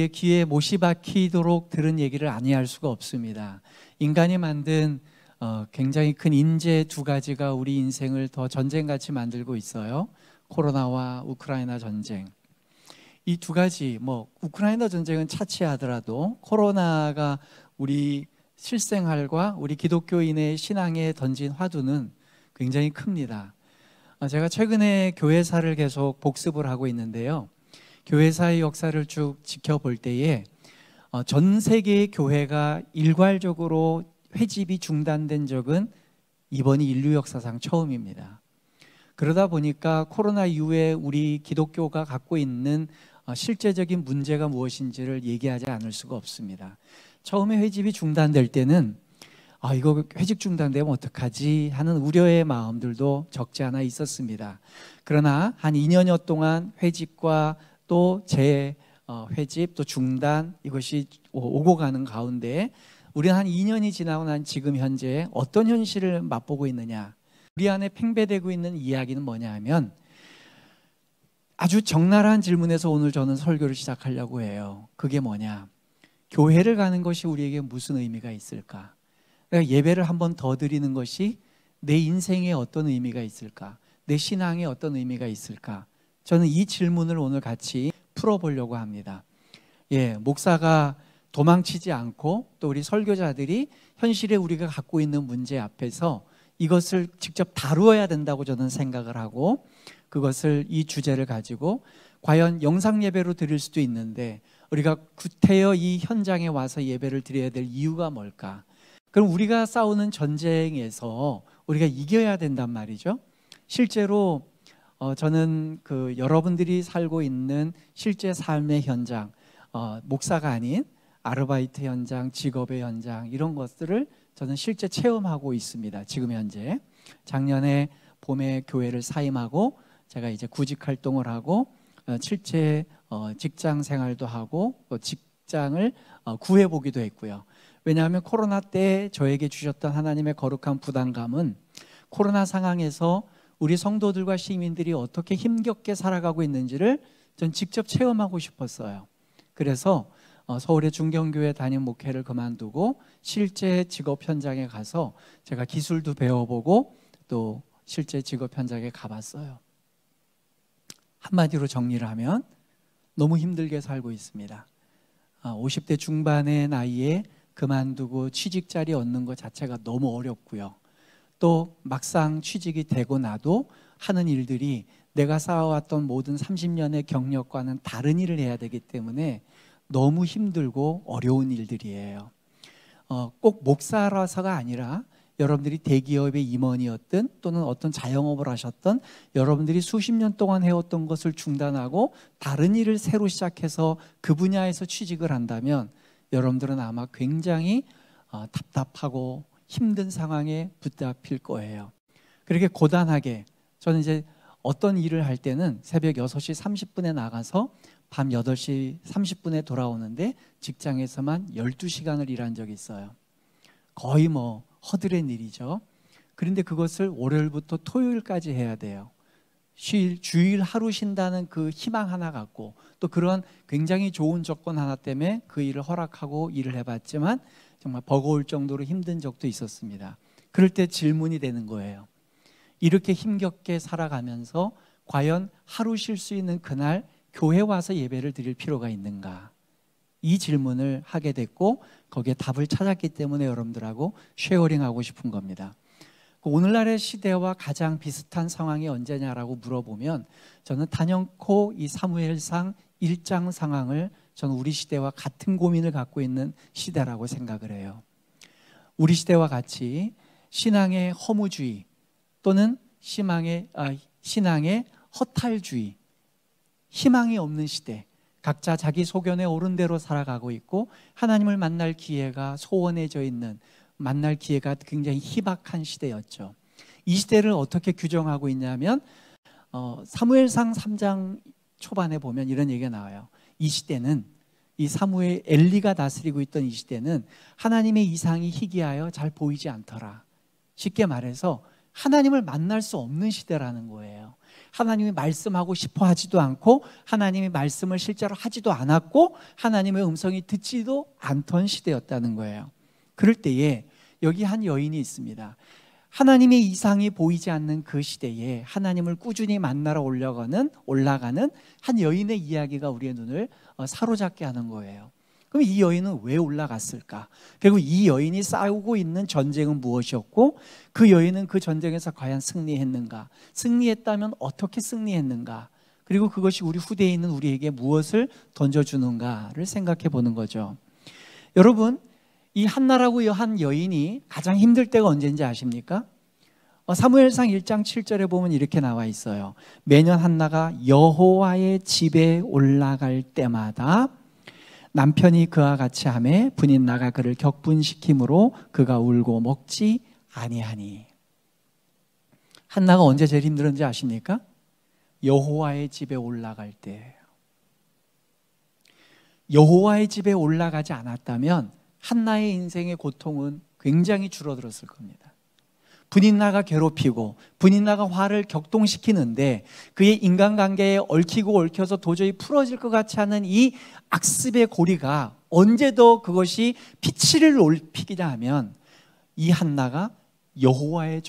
귀에 못이 박히도록 들은 얘기를 아니할 수가 없습니다. 인간이 만든 굉장히 큰 인재 두 가지가 우리 인생을 더 전쟁같이 만들고 있어요. 코로나와 우크라이나 전쟁. 이 두 가지, 우크라이나 전쟁은 차치하더라도 코로나가 우리 실생활과 우리 기독교인의 신앙에 던진 화두는 굉장히 큽니다. 제가 최근에 교회사를 계속 복습을 하고 있는데요. 교회사의 역사를 쭉 지켜볼 때에 전 세계의 교회가 일괄적으로 회집이 중단된 적은 이번이 인류 역사상 처음입니다. 그러다 보니까 코로나 이후에 우리 기독교가 갖고 있는 실제적인 문제가 무엇인지를 얘기하지 않을 수가 없습니다. 처음에 회집이 중단될 때는 이거 회집 중단되면 어떡하지 하는 우려의 마음들도 적지 않아 있었습니다. 그러나 한 2년여 동안 회집과 또 재회집 또 중단 이것이 오고 가는 가운데 우리는 한 2년이 지나고 난 지금 현재 어떤 현실을 맛보고 있느냐, 우리 안에 팽배되고 있는 이야기는 뭐냐 하면 아주 적나라한 질문에서 오늘 저는 설교를 시작하려고 해요. 그게 뭐냐, 교회를 가는 것이 우리에게 무슨 의미가 있을까? 그러니까 예배를 한 번 더 드리는 것이 내 인생에 어떤 의미가 있을까? 내 신앙에 어떤 의미가 있을까? 저는 이 질문을 오늘 같이 풀어보려고 합니다. 목사가 도망치지 않고 또 우리 설교자들이 현실에 우리가 갖고 있는 문제 앞에서 이것을 직접 다루어야 된다고 저는 생각을 하고, 그것을 이 주제를 가지고 과연 영상 예배로 드릴 수도 있는데 우리가 구태여 이 현장에 와서 예배를 드려야 될 이유가 뭘까? 그럼 우리가 싸우는 전쟁에서 우리가 이겨야 된단 말이죠. 실제로 저는 여러분들이 살고 있는 실제 삶의 현장, 목사가 아닌 아르바이트 현장, 직업의 현장, 이런 것들을 저는 실제 체험하고 있습니다. 지금 현재 작년에 봄에 교회를 사임하고 제가 이제 구직 활동을 하고 실제 직장 생활도 하고 또 직장을 구해보기도 했고요. 왜냐하면 코로나 때 저에게 주셨던 하나님의 거룩한 부담감은 코로나 상황에서 우리 성도들과 시민들이 어떻게 힘겹게 살아가고 있는지를 전 직접 체험하고 싶었어요. 그래서 서울의 중경교회 담임 목회를 그만두고 실제 직업 현장에 가서 제가 기술도 배워보고 또 실제 직업 현장에 가봤어요. 한마디로 정리를 하면 너무 힘들게 살고 있습니다. 50대 중반의 나이에 그만두고 취직 자리 얻는 것 자체가 너무 어렵고요. 또 막상 취직이 되고 나도 하는 일들이 내가 쌓아왔던 모든 30년의 경력과는 다른 일을 해야 되기 때문에 너무 힘들고 어려운 일들이에요. 꼭 목사라서가 아니라 여러분들이 대기업의 임원이었든 또는 어떤 자영업을 하셨던 여러분들이 수십 년 동안 해왔던 것을 중단하고 다른 일을 새로 시작해서 그 분야에서 취직을 한다면 여러분들은 아마 굉장히 답답하고 힘든 상황에 붙잡힐 거예요. 그렇게 고단하게 저는 이제 어떤 일을 할 때는 새벽 6시 30분에 나가서 밤 8시 30분에 돌아오는데 직장에서만 12시간을 일한 적이 있어요. 거의 허드렛 일이죠. 그런데 그것을 월요일부터 토요일까지 해야 돼요. 주일 하루 쉰다는 그 희망 하나 갖고 또 그런 굉장히 좋은 조건 하나 때문에 그 일을 허락하고 일을 해봤지만 정말 버거울 정도로 힘든 적도 있었습니다. 그럴 때 질문이 되는 거예요. 이렇게 힘겹게 살아가면서 과연 하루 쉴 수 있는 그날 교회 와서 예배를 드릴 필요가 있는가? 이 질문을 하게 됐고 거기에 답을 찾았기 때문에 여러분들하고 쉐어링하고 싶은 겁니다. 오늘날의 시대와 가장 비슷한 상황이 언제냐라고 물어보면 저는 단연코 이 사무엘상 1장 상황을 저는 우리 시대와 같은 고민을 갖고 있는 시대라고 생각을 해요. 우리 시대와 같이 신앙의 허무주의 또는 신앙의 허탈주의, 희망이 없는 시대, 각자 자기 소견에 옳은 대로 살아가고 있고 하나님을 만날 기회가 소원해져 있는, 만날 기회가 굉장히 희박한 시대였죠. 이 시대를 어떻게 규정하고 있냐면 사무엘상 3장 초반에 보면 이런 얘기가 나와요. 이 시대는, 이 사무엘 엘리가 다스리고 있던 이 시대는 하나님의 이상이 희귀하여 잘 보이지 않더라. 쉽게 말해서 하나님을 만날 수 없는 시대라는 거예요. 하나님이 말씀하고 싶어 하지도 않고 하나님이 말씀을 실제로 하지도 않았고 하나님의 음성이 듣지도 않던 시대였다는 거예요. 그럴 때에 여기 한 여인이 있습니다. 하나님의 이상이 보이지 않는 그 시대에 하나님을 꾸준히 만나러 올라가는 한 여인의 이야기가 우리의 눈을 사로잡게 하는 거예요. 그럼 이 여인은 왜 올라갔을까? 그리고 이 여인이 싸우고 있는 전쟁은 무엇이었고 그 여인은 그 전쟁에서 과연 승리했는가? 승리했다면 어떻게 승리했는가? 그리고 그것이 우리 후대에 있는 우리에게 무엇을 던져주는가를 생각해 보는 거죠. 여러분, 이 한나라고 한 여인이 가장 힘들 때가 언제인지 아십니까? 사무엘상 1장 7절에 보면 이렇게 나와 있어요. 매년 한나가 여호와의 집에 올라갈 때마다 남편이 그와 같이 하매 분인나가 그를 격분시키므로 그가 울고 먹지 아니하니. 한나가 언제 제일 힘들었는지 아십니까? 여호와의 집에 올라갈 때. 여호와의 집에 올라가지 않았다면 한나의 인생의 고통은 굉장히 줄어들었을 겁니다. 분인나가 괴롭히고 분인나가 화를 격동시키는데 그의 인간관계에 얽히고 얽혀서 도저히 풀어질 것 같지 않은 이 악습의 고리가 언제 더 그것이 피치를 높이기냐 하면 이 한나가 여호와의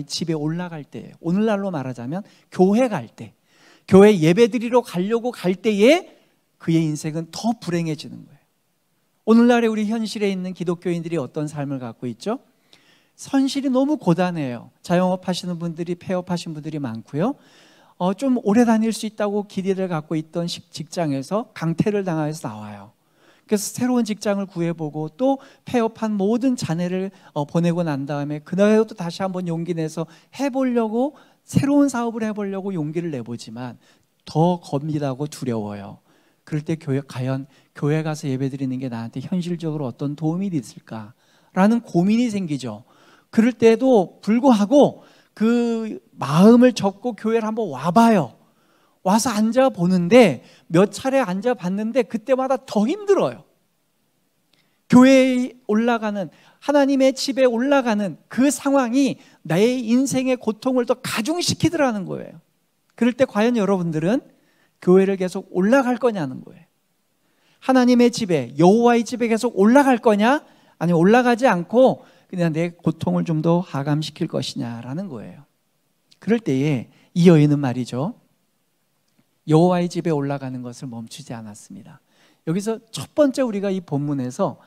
집에 올라갈 때, 오늘날로 말하자면 교회 갈 때, 교회 예배드리러 가려고 갈 때에 그의 인생은 더 불행해지는 거예요. 오늘날의 우리 현실에 있는 기독교인들이 어떤 삶을 갖고 있죠? 현실이 너무 고단해요. 자영업 하시는 분들이, 폐업하신 분들이 많고요. 좀 오래 다닐 수 있다고 기대를 갖고 있던 직장에서 강퇴를 당해서 나와요. 그래서 새로운 직장을 구해보고 또 폐업한 모든 자녀를 보내고 난 다음에 그날도 다시 한번 용기 내서 해보려고, 새로운 사업을 해보려고 용기를 내보지만 더 겁니다고 두려워요. 그럴 때 과연 교회 가서 예배드리는 게 나한테 현실적으로 어떤 도움이 있을까라는 고민이 생기죠. 그럴 때도 불구하고 그 마음을 접고 교회를 한번 와봐요. 와서 앉아보는데 몇 차례 앉아봤는데 그때마다 더 힘들어요. 교회에 올라가는, 하나님의 집에 올라가는 그 상황이 나의 인생의 고통을 더 가중시키더라는 거예요. 그럴 때 과연 여러분들은 교회를 계속 올라갈 거냐는 거예요. 하나님의 집에, 여호와의 집에 계속 올라갈 거냐, 아니면 올라가지 않고 그냥 내 고통을 좀 더 하감시킬 것이냐라는 거예요. 그럴 때에 이 여인은 말이죠, 여호와의 집에 올라가는 것을 멈추지 않았습니다. 여기서 첫 번째 우리가 이 본문에서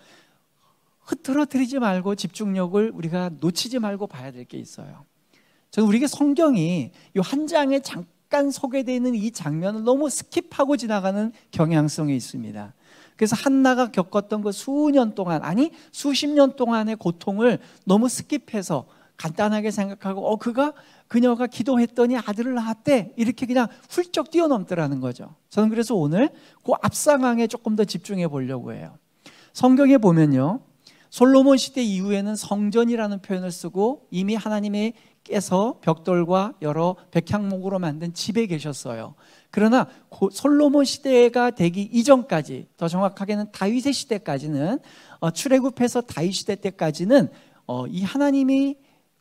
흐트러뜨리지 말고 집중력을 우리가 놓치지 말고 봐야 될 게 있어요. 저는 우리에게 성경이 이 한 장에 잠깐 소개되어 있는 이 장면을 너무 스킵하고 지나가는 경향성이 있습니다. 그래서 한나가 겪었던 그 수년 동안, 아니 수십 년 동안의 고통을 너무 스킵해서 간단하게 생각하고 그녀가 기도했더니 아들을 낳았대, 이렇게 그냥 훌쩍 뛰어넘더라는 거죠. 저는 그래서 오늘 그 앞상황에 조금 더 집중해 보려고 해요. 성경에 보면요, 솔로몬 시대 이후에는 성전이라는 표현을 쓰고 이미 하나님께서 벽돌과 여러 백향목으로 만든 집에 계셨어요. 그러나 솔로몬 시대가 되기 이전까지, 더 정확하게는 다윗의 시대까지는, 출애굽해서 다윗 시대 때까지는 이 하나님이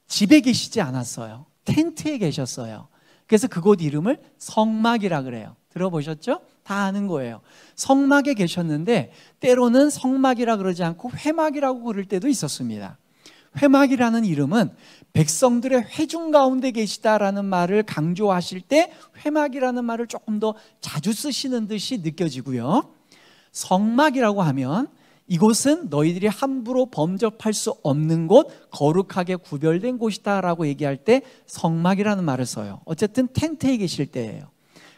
집에 계시지 않았어요. 텐트에 계셨어요. 그래서 그곳 이름을 성막이라 그래요. 들어보셨죠? 다 아는 거예요. 성막에 계셨는데 때로는 성막이라 그러지 않고 회막이라고 그럴 때도 있었습니다. 회막이라는 이름은 백성들의 회중 가운데 계시다라는 말을 강조하실 때 회막이라는 말을 조금 더 자주 쓰시는 듯이 느껴지고요. 성막이라고 하면 이곳은 너희들이 함부로 범접할 수 없는 곳, 거룩하게 구별된 곳이다 라고 얘기할 때 성막이라는 말을 써요. 어쨌든 텐트에 계실 때예요.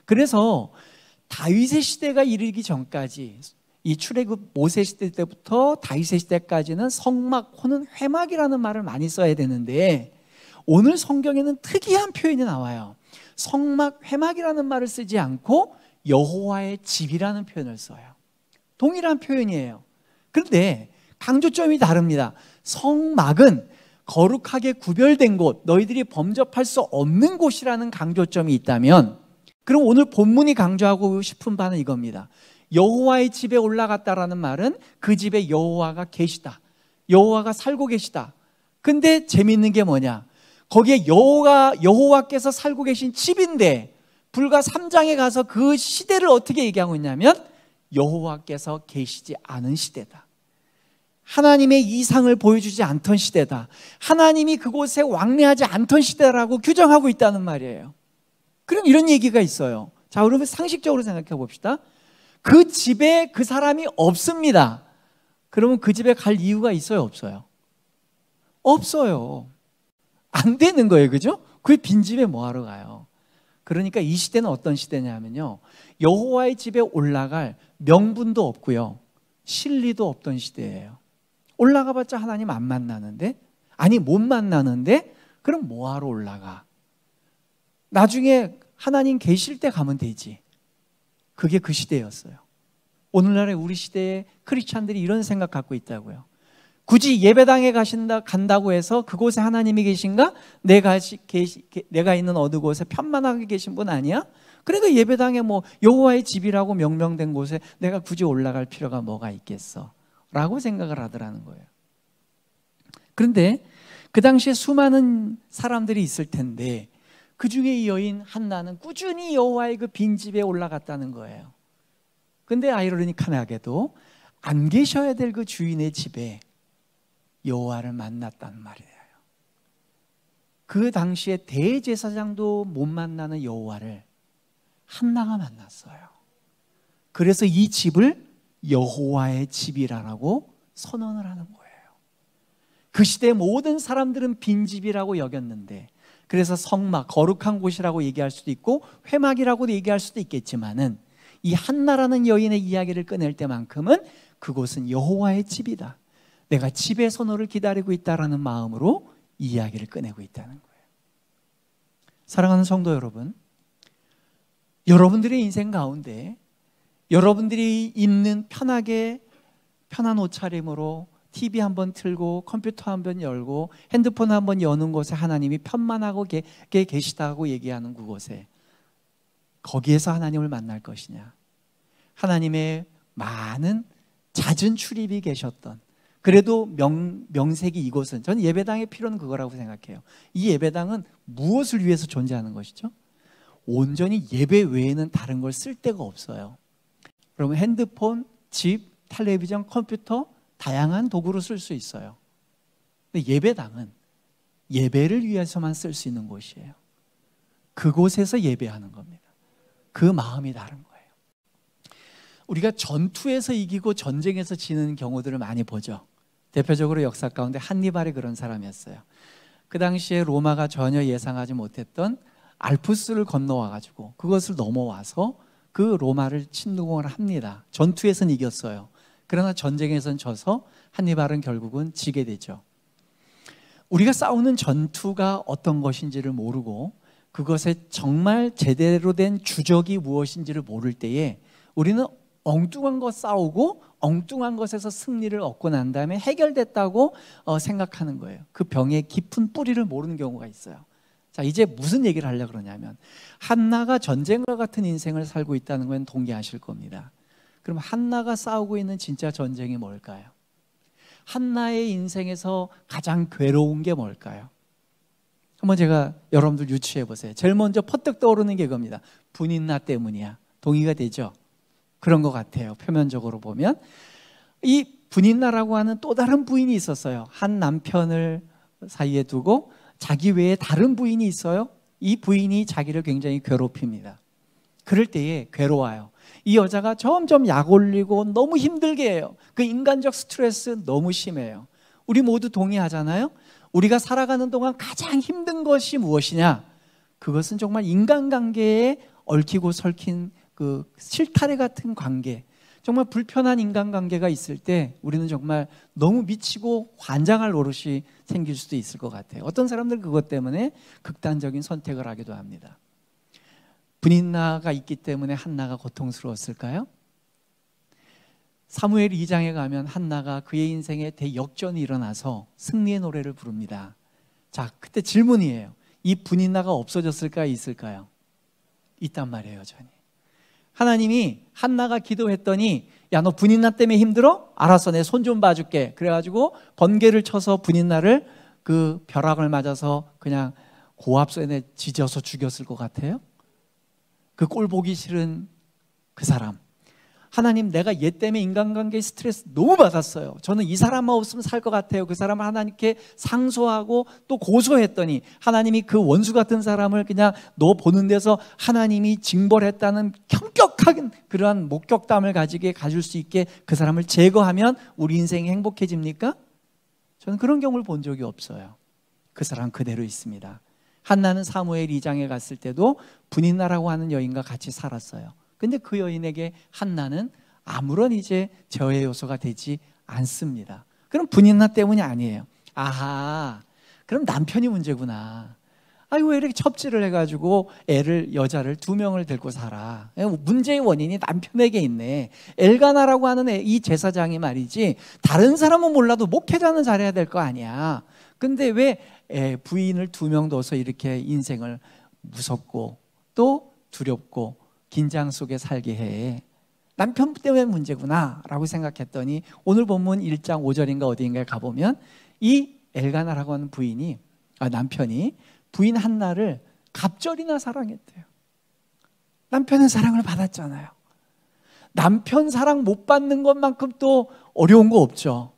그래서 다윗의 시대가 이르기 전까지, 이 출애굽 모세 시대 때부터 다윗의 시대까지는 성막 혹은 회막이라는 말을 많이 써야 되는데 오늘 성경에는 특이한 표현이 나와요. 성막, 회막이라는 말을 쓰지 않고 여호와의 집이라는 표현을 써요. 동일한 표현이에요. 그런데 강조점이 다릅니다. 성막은 거룩하게 구별된 곳, 너희들이 범접할 수 없는 곳이라는 강조점이 있다면, 그럼 오늘 본문이 강조하고 싶은 바는 이겁니다. 여호와의 집에 올라갔다라는 말은 그 집에 여호와가 계시다, 여호와가 살고 계시다. 근데 재미있는 게 뭐냐, 거기에 여호와께서 살고 계신 집인데 불과 3장에 가서 그 시대를 어떻게 얘기하고 있냐면 여호와께서 계시지 않은 시대다. 하나님의 이상을 보여주지 않던 시대다. 하나님이 그곳에 왕래하지 않던 시대라고 규정하고 있다는 말이에요. 그럼 이런 얘기가 있어요. 자, 그러면 상식적으로 생각해 봅시다. 그 집에 그 사람이 없습니다. 그러면 그 집에 갈 이유가 있어요, 없어요? 없어요. 안 되는 거예요, 그죠? 그 빈집에 뭐하러 가요? 그러니까 이 시대는 어떤 시대냐면요, 여호와의 집에 올라갈 명분도 없고요, 실리도 없던 시대예요. 올라가봤자 하나님 안 만나는데, 아니 못 만나는데, 그럼 뭐하러 올라가? 나중에 하나님 계실 때 가면 되지. 그게 그 시대였어요. 오늘날의 우리 시대의 크리스찬들이 이런 생각 갖고 있다고요. 굳이 예배당에 간다고 해서 그곳에 하나님이 계신가? 내가 있는 어느 곳에 편만하게 계신 분 아니야? 그러니까 예배당에 뭐 여호와의 집이라고 명명된 곳에 내가 굳이 올라갈 필요가 뭐가 있겠어? 라고 생각을 하더라는 거예요. 그런데 그 당시에 수많은 사람들이 있을 텐데 그 중에 이 여인 한나는 꾸준히 여호와의 그 빈집에 올라갔다는 거예요. 근데 아이러니컬하게도 안 계셔야 될 그 주인의 집에 여호와를 만났단 말이에요. 그 당시에 대제사장도 못 만나는 여호와를 한나가 만났어요. 그래서 이 집을 여호와의 집이라고 선언을 하는 거예요. 그 시대 모든 사람들은 빈집이라고 여겼는데, 그래서 성막, 거룩한 곳이라고 얘기할 수도 있고 회막이라고도 얘기할 수도 있겠지만은 이 한나라는 여인의 이야기를 꺼낼 때만큼은 그곳은 여호와의 집이다, 내가 집에서 너를 기다리고 있다라는 마음으로 이야기를 꺼내고 있다는 거예요. 사랑하는 성도 여러분, 여러분들의 인생 가운데 여러분들이 있는 편한 옷차림으로 TV 한번 틀고 컴퓨터 한번 열고 핸드폰 한번 여는 곳에 하나님이 편만하고 계시다고 얘기하는 그곳에, 거기에서 하나님을 만날 것이냐? 하나님의 많은 잦은 출입이 계셨던, 그래도 명색이 이곳은, 저는 예배당의 필요는 그거라고 생각해요. 이 예배당은 무엇을 위해서 존재하는 것이죠? 온전히 예배 외에는 다른 걸 쓸 데가 없어요. 그러면 핸드폰, 집, 텔레비전, 컴퓨터 다양한 도구로 쓸 수 있어요. 근데 예배당은 예배를 위해서만 쓸 수 있는 곳이에요. 그곳에서 예배하는 겁니다. 그 마음이 다른 거예요. 우리가 전투에서 이기고 전쟁에서 지는 경우들을 많이 보죠. 대표적으로 역사 가운데 한니발이 그런 사람이었어요. 그 당시에 로마가 전혀 예상하지 못했던 알프스를 건너와가지고 그것을 넘어와서 그 로마를 침공을 합니다. 전투에서는 이겼어요. 그러나 전쟁에서는 져서 한니발은 결국은 지게 되죠. 우리가 싸우는 전투가 어떤 것인지를 모르고 그것에 정말 제대로 된 주적이 무엇인지를 모를 때에 우리는 엉뚱한 것 싸우고 엉뚱한 것에서 승리를 얻고 난 다음에 해결됐다고 생각하는 거예요. 그 병의 깊은 뿌리를 모르는 경우가 있어요. 자, 이제 무슨 얘기를 하려고 그러냐면, 한나가 전쟁과 같은 인생을 살고 있다는 건 동의하실 겁니다. 그럼 한나가 싸우고 있는 진짜 전쟁이 뭘까요? 한나의 인생에서 가장 괴로운 게 뭘까요? 한번 제가 여러분들 유추해 보세요. 제일 먼저 퍼뜩 떠오르는 게 이겁니다. 분인나 때문이야. 동의가 되죠? 그런 것 같아요. 표면적으로 보면 이 분인나라고 하는 또 다른 부인이 있었어요. 한 남편을 사이에 두고 자기 외에 다른 부인이 있어요. 이 부인이 자기를 굉장히 괴롭힙니다. 그럴 때에 괴로워요. 이 여자가 점점 약 올리고 너무 힘들게 해요. 그 인간적 스트레스 너무 심해요. 우리 모두 동의하잖아요. 우리가 살아가는 동안 가장 힘든 것이 무엇이냐? 그것은 정말 인간관계에 얽히고 설킨 그 실타래 같은 관계, 정말 불편한 인간관계가 있을 때 우리는 정말 너무 미치고 환장할 노릇이 생길 수도 있을 것 같아요. 어떤 사람들은 그것 때문에 극단적인 선택을 하기도 합니다. 분인나가 있기 때문에 한나가 고통스러웠을까요? 사무엘 2장에 가면 한나가 그의 인생에 대역전이 일어나서 승리의 노래를 부릅니다. 자, 그때 질문이에요. 이 분인나가 없어졌을까요? 있을까요? 있단 말이에요, 여전히. 하나님이 한나가 기도했더니, 야, 너 분인나 때문에 힘들어? 알았어, 내 손 좀 봐줄게. 그래가지고 번개를 쳐서 분인나를 그 벼락을 맞아서 그냥 고압선에 지져서 죽였을 것 같아요? 그 꼴 보기 싫은 그 사람. 하나님, 내가 얘 때문에 인간관계에 스트레스 너무 받았어요. 저는 이 사람만 없으면 살 것 같아요. 그 사람을 하나님께 상소하고 또 고소했더니 하나님이 그 원수 같은 사람을 그냥 너 보는 데서 하나님이 징벌했다는 현격한 그러한 목격담을 가질 수 있게 그 사람을 제거하면 우리 인생이 행복해집니까? 저는 그런 경우를 본 적이 없어요. 그 사람 그대로 있습니다. 한나는 사무엘 2장에 갔을 때도 분인나라고 하는 여인과 같이 살았어요. 근데 그 여인에게 한나는 아무런 이제 저해 요소가 되지 않습니다. 그럼 분인나 때문이 아니에요. 아하, 그럼 남편이 문제구나. 아이고, 왜 이렇게 첩질을 해가지고 여자를 2명을 데리고 살아. 문제의 원인이 남편에게 있네. 엘가나라고 하는 이 제사장이 말이지, 다른 사람은 몰라도 목회자는 잘해야 될 거 아니야. 근데 왜 부인을 2명 둬서 이렇게 인생을 무섭고 또 두렵고 긴장 속에 살게 해. 남편 때문에 문제구나 라고 생각했더니 오늘 본문 1장 5절인가 어디인가에 가보면 이 엘가나라고 하는 남편이 부인 한나를 갑절이나 사랑했대요. 남편의 사랑을 받았잖아요. 남편 사랑 못 받는 것만큼 또 어려운 거 없죠.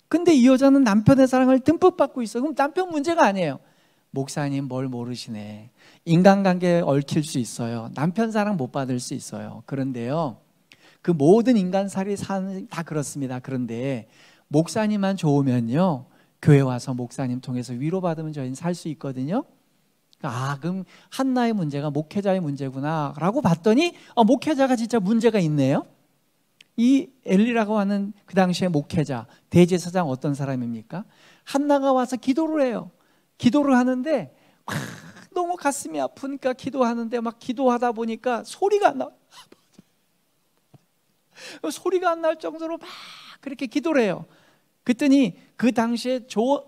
근데 이 여자는 남편의 사랑을 듬뿍 받고 있어요. 그럼 남편 문제가 아니에요. 목사님 뭘 모르시네. 인간관계에 얽힐 수 있어요. 남편 사랑 못 받을 수 있어요. 그런데요, 그 모든 인간살이 사는 다 그렇습니다. 그런데 목사님만 좋으면요, 교회 와서 목사님 통해서 위로받으면 저희는 살 수 있거든요. 아, 그럼 한나의 문제가 목회자의 문제구나 라고 봤더니 목회자가 진짜 문제가 있네요. 이 엘리라고 하는 그 당시의 목회자, 대제사장 어떤 사람입니까? 한나가 와서 기도를 해요. 기도를 하는데 너무 가슴이 아프니까 기도하는데 막 기도하다 보니까 소리가 안 나. 소리가 안 날 정도로 막 그렇게 기도를 해요. 그랬더니 그 당시에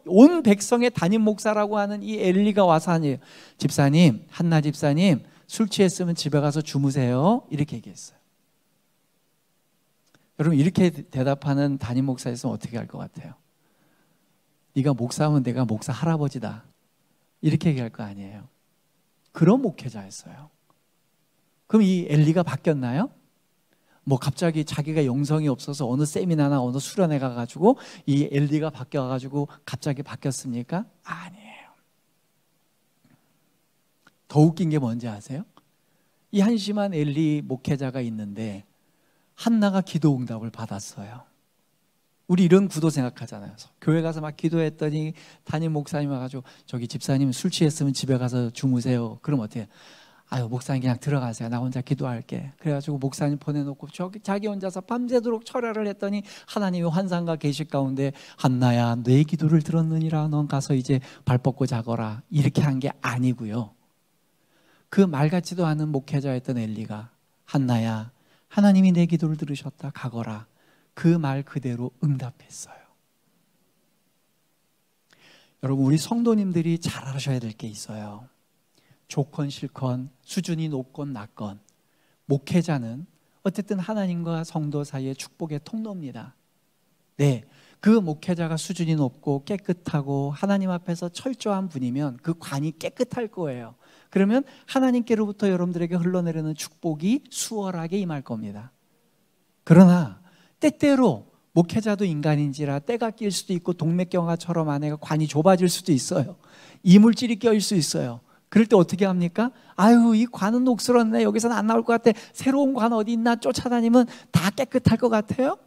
온 백성의 담임 목사라고 하는 이 엘리가 와서 하니, 집사님, 한나 집사님, 술 취했으면 집에 가서 주무세요. 이렇게 얘기했어요. 여러분, 이렇게 대답하는 담임 목사였으면 어떻게 할 것 같아요? 네가 목사면 내가 목사 할아버지다. 이렇게 얘기할 거 아니에요. 그런 목회자였어요. 그럼 이 엘리가 바뀌었나요? 뭐 갑자기 자기가 영성이 없어서 어느 세미나나 어느 수련회 가가지고 이 엘리가 바뀌어가지고 갑자기 바뀌었습니까? 아니에요. 더 웃긴 게 뭔지 아세요? 이 한심한 엘리 목회자가 있는데 한나가 기도 응답을 받았어요. 우리 이런 구도 생각하잖아요. 교회 가서 막 기도했더니 담임 목사님 와가지고 저기 집사님 술 취했으면 집에 가서 주무세요. 그럼 어때요? 아유, 목사님 그냥 들어가세요. 나 혼자 기도할게. 그래가지고 목사님 보내놓고 자기 혼자서 밤새도록 철야를 했더니 하나님이 환상과 계시 가운데 한나야, 내 기도를 들었느니라. 넌 가서 이제 발 뻗고 자거라. 이렇게 한 게 아니고요. 그 말 같지도 않은 목회자였던 엘리가 한나야, 하나님이 내 기도를 들으셨다. 가거라. 그 말 그대로 응답했어요. 여러분, 우리 성도님들이 잘 아셔야 될 게 있어요. 좋건 싫건, 수준이 높건 낮건, 목회자는 어쨌든 하나님과 성도 사이의 축복의 통로입니다. 네, 그 목회자가 수준이 높고 깨끗하고 하나님 앞에서 철저한 분이면 그 관이 깨끗할 거예요. 그러면 하나님께로부터 여러분들에게 흘러내리는 축복이 수월하게 임할 겁니다. 그러나 때때로 목회자도 인간인지라 때가 낄 수도 있고 동맥경화처럼 안에가 관이 좁아질 수도 있어요. 이물질이 껴일 수 있어요. 그럴 때 어떻게 합니까? 아유, 이 관은 녹슬었네. 여기서는 안 나올 것 같아. 새로운 관 어디 있나 쫓아다니면 다 깨끗할 것 같아요?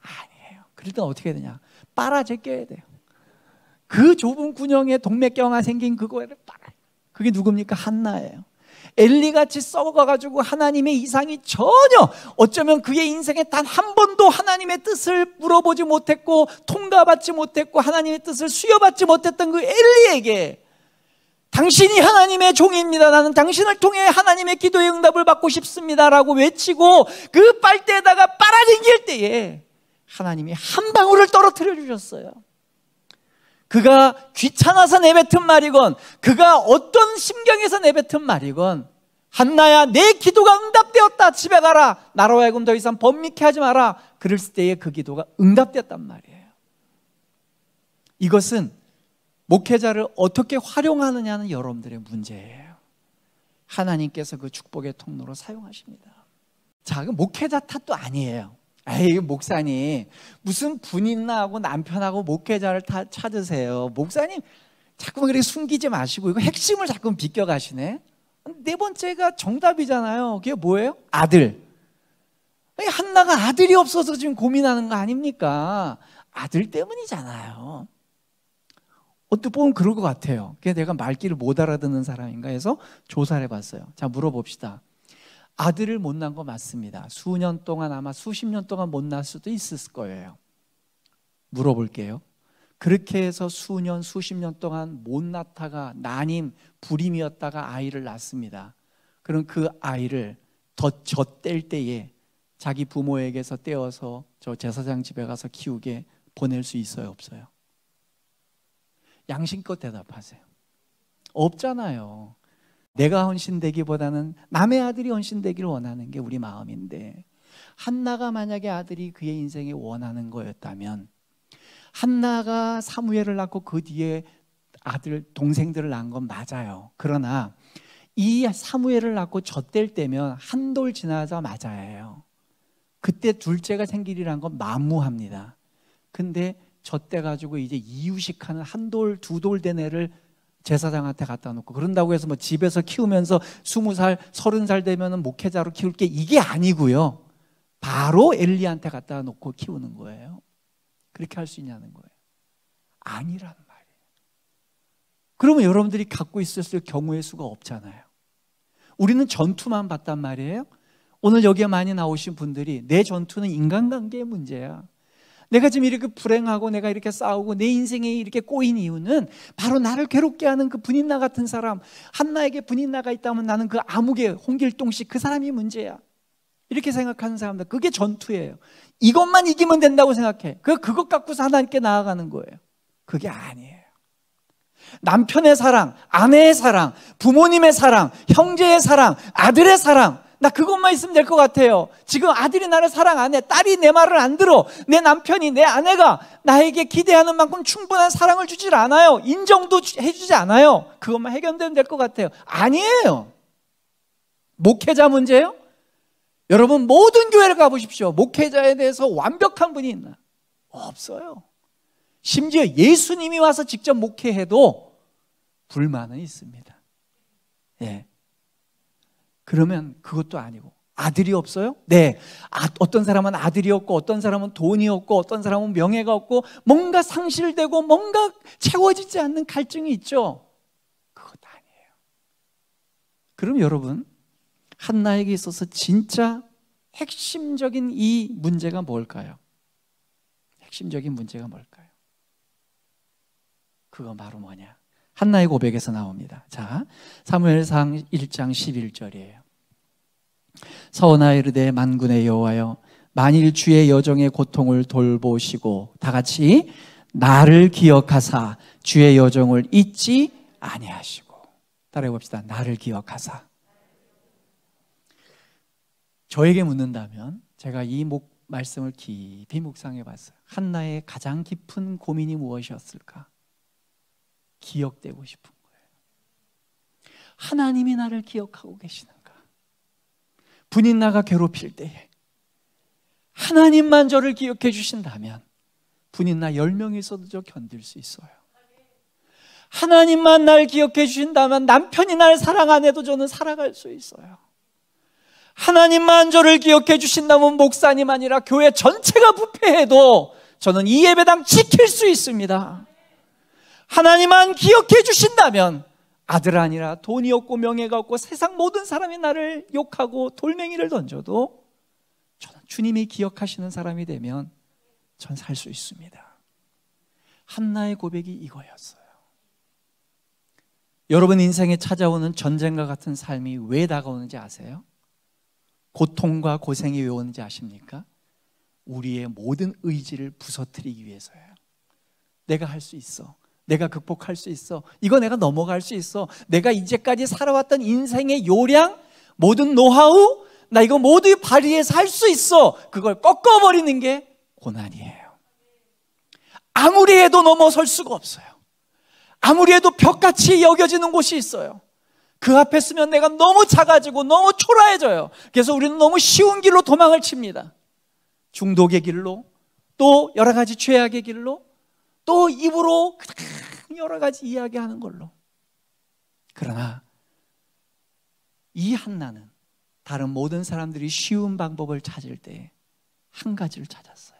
아니에요. 그럴 때 어떻게 해야 되냐? 빨아 제껴야 돼요. 그 좁은 군형에 동맥경화 생긴 그거를 빨아요. 그게 누굽니까? 한나예요. 엘리같이 썩어가지고 하나님의 이상이 전혀, 어쩌면 그의 인생에 단 한 번도 하나님의 뜻을 물어보지 못했고 통과받지 못했고 하나님의 뜻을 수여받지 못했던 그 엘리에게 당신이 하나님의 종입니다. 나는 당신을 통해 하나님의 기도의 응답을 받고 싶습니다 라고 외치고 그 빨대에다가 빨아당길 때에 하나님이 한 방울을 떨어뜨려 주셨어요. 그가 귀찮아서 내뱉은 말이건 그가 어떤 심경에서 내뱉은 말이건 한나야, 내 기도가 응답되었다. 집에 가라. 나로 하여금 더 이상 범미케 하지 마라. 그랬을 때에 그 기도가 응답되었단 말이에요. 이것은 목회자를 어떻게 활용하느냐는 여러분들의 문제예요. 하나님께서 그 축복의 통로로 사용하십니다. 자, 그 목회자 탓도 아니에요. 에이, 목사님 무슨 부인하고 남편하고 목회자를 다 찾으세요. 목사님 자꾸 그렇게 숨기지 마시고 이거 핵심을 자꾸 비껴가시네. 네 번째가 정답이잖아요. 그게 뭐예요? 아들. 한나가 아들이 없어서 지금 고민하는 거 아닙니까? 아들 때문이잖아요. 어떻게 보면 그럴 것 같아요. 내가 말귀를 못 알아듣는 사람인가 해서 조사를 해봤어요. 자, 물어봅시다. 아들을 못 낳은 거 맞습니다. 수년 동안 아마 수십 년 동안 못 낳을 수도 있을 거예요. 물어볼게요. 그렇게 해서 수년 수십 년 동안 못 낳다가 난임 불임이었다가 아이를 낳습니다. 그럼 그 아이를 더 젖뗄 때에 자기 부모에게서 떼어서 저 제사장 집에 가서 키우게 보낼 수 있어요, 없어요? 양심껏 대답하세요. 없잖아요. 내가 헌신되기보다는 남의 아들이 헌신되기를 원하는 게 우리 마음인데, 한나가 만약에 아들이 그의 인생에 원하는 거였다면, 한나가 사무엘을 낳고 그 뒤에 아들 동생들을 낳은 건 맞아요. 그러나 이 사무엘을 낳고 젖될 때면 한 돌 지나자마자예요. 그때 둘째가 생기리란 건 만무합니다. 근데 젖대 가지고 이제 이유식하는 한 돌, 두 돌 된 애를 제사장한테 갖다 놓고, 그런다고 해서 뭐 집에서 키우면서 20살, 30살 되면은 목회자로 키울게, 이게 아니고요. 바로 엘리한테 갖다 놓고 키우는 거예요. 그렇게 할 수 있냐는 거예요. 아니란 말이에요. 그러면 여러분들이 갖고 있었을 경우의 수가 없잖아요. 우리는 전투만 봤단 말이에요. 오늘 여기에 많이 나오신 분들이 내 전투는 인간관계의 문제야. 내가 지금 이렇게 불행하고 내가 이렇게 싸우고 내 인생에 이렇게 꼬인 이유는 바로 나를 괴롭게 하는 그 분인나 같은 사람, 한나에게 분인나가 있다면 나는 그 아무개 홍길동씨 그 사람이 문제야. 이렇게 생각하는 사람들, 그게 전투예요. 이것만 이기면 된다고 생각해. 그것 갖고서 하나님께 나아가는 거예요. 그게 아니에요. 남편의 사랑, 아내의 사랑, 부모님의 사랑, 형제의 사랑, 아들의 사랑, 나 그것만 있으면 될 것 같아요. 지금 아들이 나를 사랑 안 해, 딸이 내 말을 안 들어, 내 남편이, 내 아내가 나에게 기대하는 만큼 충분한 사랑을 주질 않아요. 인정도 해주지 않아요. 그것만 해결되면 될 것 같아요. 아니에요. 목회자 문제예요? 여러분 모든 교회를 가보십시오. 목회자에 대해서 완벽한 분이 있나? 없어요. 심지어 예수님이 와서 직접 목회해도 불만은 있습니다. 예. 그러면 그것도 아니고, 아들이 없어요? 네. 어떤 사람은 아들이 없고, 어떤 사람은 돈이 없고, 어떤 사람은 명예가 없고, 뭔가 상실되고 뭔가 채워지지 않는 갈증이 있죠. 그것 아니에요. 그럼 여러분, 한나에게 있어서 진짜 핵심적인 이 문제가 뭘까요? 핵심적인 문제가 뭘까요? 그건 바로 뭐냐? 한나의 고백에서 나옵니다. 자, 사무엘상 1장 11절이에요. 서원하 이르되 만군의 여호와여, 만일 주의 여종의 고통을 돌보시고 다 같이 나를 기억하사 주의 여종을 잊지 아니하시고. 따라해 봅시다. 나를 기억하사. 저에게 묻는다면 제가 이 말씀을 깊이 묵상해 봤어요. 한나의 가장 깊은 고민이 무엇이었을까? 기억되고 싶은 거예요. 하나님이 나를 기억하고 계시는가? 분인나가 괴롭힐 때에 하나님만 저를 기억해 주신다면 분인나 10명이 있어도 저 견딜 수 있어요. 하나님만 날 기억해 주신다면 남편이 날 사랑 안 해도 저는 살아갈 수 있어요. 하나님만 저를 기억해 주신다면 목사님 아니라 교회 전체가 부패해도 저는 이 예배당 지킬 수 있습니다. 하나님만 기억해 주신다면 아들 아니라 돈이 없고 명예가 없고 세상 모든 사람이 나를 욕하고 돌멩이를 던져도 저는 주님이 기억하시는 사람이 되면 전 살 수 있습니다. 한나의 고백이 이거였어요. 여러분 인생에 찾아오는 전쟁과 같은 삶이 왜 다가오는지 아세요? 고통과 고생이 왜 오는지 아십니까? 우리의 모든 의지를 부서뜨리기 위해서예요. 내가 할 수 있어. 내가 극복할 수 있어. 이거 내가 넘어갈 수 있어. 내가 이제까지 살아왔던 인생의 요량, 모든 노하우, 나 이거 모두 발휘해서 할 수 있어. 그걸 꺾어버리는 게 고난이에요. 아무리 해도 넘어설 수가 없어요. 아무리 해도 벽같이 여겨지는 곳이 있어요. 그 앞에 서면 내가 너무 작아지고 너무 초라해져요. 그래서 우리는 너무 쉬운 길로 도망을 칩니다. 중독의 길로, 또 여러 가지 죄악의 길로, 또 입으로 여러 가지 이야기하는 걸로. 그러나 이 한나는 다른 모든 사람들이 쉬운 방법을 찾을 때 한 가지를 찾았어요.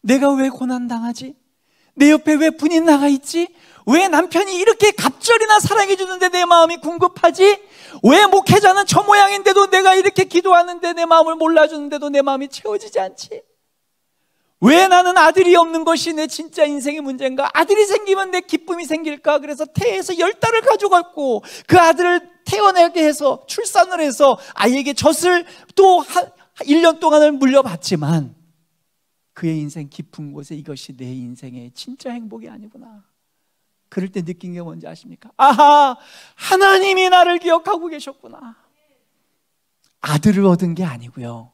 내가 왜 고난당하지? 내 옆에 왜 분이 나가 있지? 왜 남편이 이렇게 갑절이나 사랑해 주는데 내 마음이 궁급하지? 왜 목회자는 저 모양인데도 내가 이렇게 기도하는데 내 마음을 몰라주는데도 내 마음이 채워지지 않지? 왜 나는 아들이 없는 것이 내 진짜 인생의 문제인가? 아들이 생기면 내 기쁨이 생길까? 그래서 태에서 10달을 가져갔고 그 아들을 태어나게 해서 출산을 해서 아이에게 젖을 또 1년 동안을 물려받지만 그의 인생 깊은 곳에 이것이 내 인생의 진짜 행복이 아니구나. 그럴 때 느낀 게 뭔지 아십니까? 아하, 하나님이 나를 기억하고 계셨구나. 아들을 얻은 게 아니고요,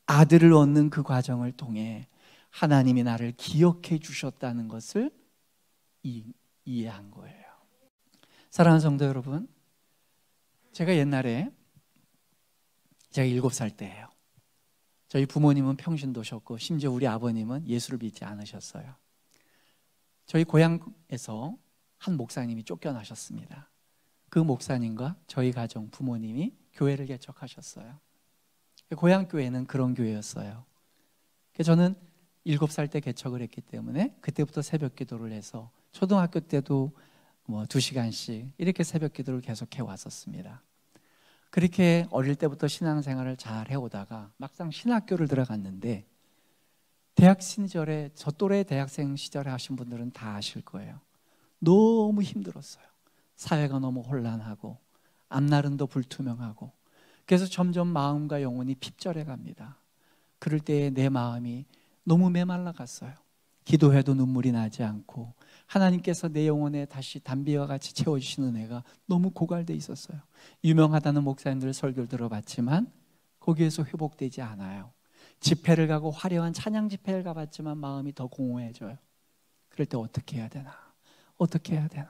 아들을 얻는 그 과정을 통해 하나님이 나를 기억해 주셨다는 것을 이해한 거예요. 사랑하는 성도 여러분, 제가 옛날에 제가 7살 때예요. 저희 부모님은 평신도셨고 심지어 우리 아버님은 예수를 믿지 않으셨어요. 저희 고향에서 한 목사님이 쫓겨나셨습니다. 그 목사님과 저희 가정 부모님이 교회를 개척하셨어요. 고향 교회는 그런 교회였어요. 저는 7살 때 개척을 했기 때문에 그때부터 새벽 기도를 해서 초등학교 때도 2시간씩 이렇게 새벽 기도를 계속해 왔었습니다. 그렇게 어릴 때부터 신앙생활을 잘 해오다가 막상 신학교를 들어갔는데, 대학 시절에, 저 또래 대학생 시절에 하신 분들은 다 아실 거예요. 너무 힘들었어요. 사회가 너무 혼란하고 앞날은 불투명하고, 그래서 점점 마음과 영혼이 핍절해 갑니다. 그럴 때에 내 마음이 너무 메말라 갔어요. 기도해도 눈물이 나지 않고 하나님께서 내 영혼에 다시 담비와 같이 채워주시는 은혜가 너무 고갈돼 있었어요. 유명하다는 목사님들 설교를 들어봤지만 거기에서 회복되지 않아요. 집회를 가고 화려한 찬양 집회를 가봤지만 마음이 더 공허해져요. 그럴 때 어떻게 해야 되나? 어떻게 해야 되나?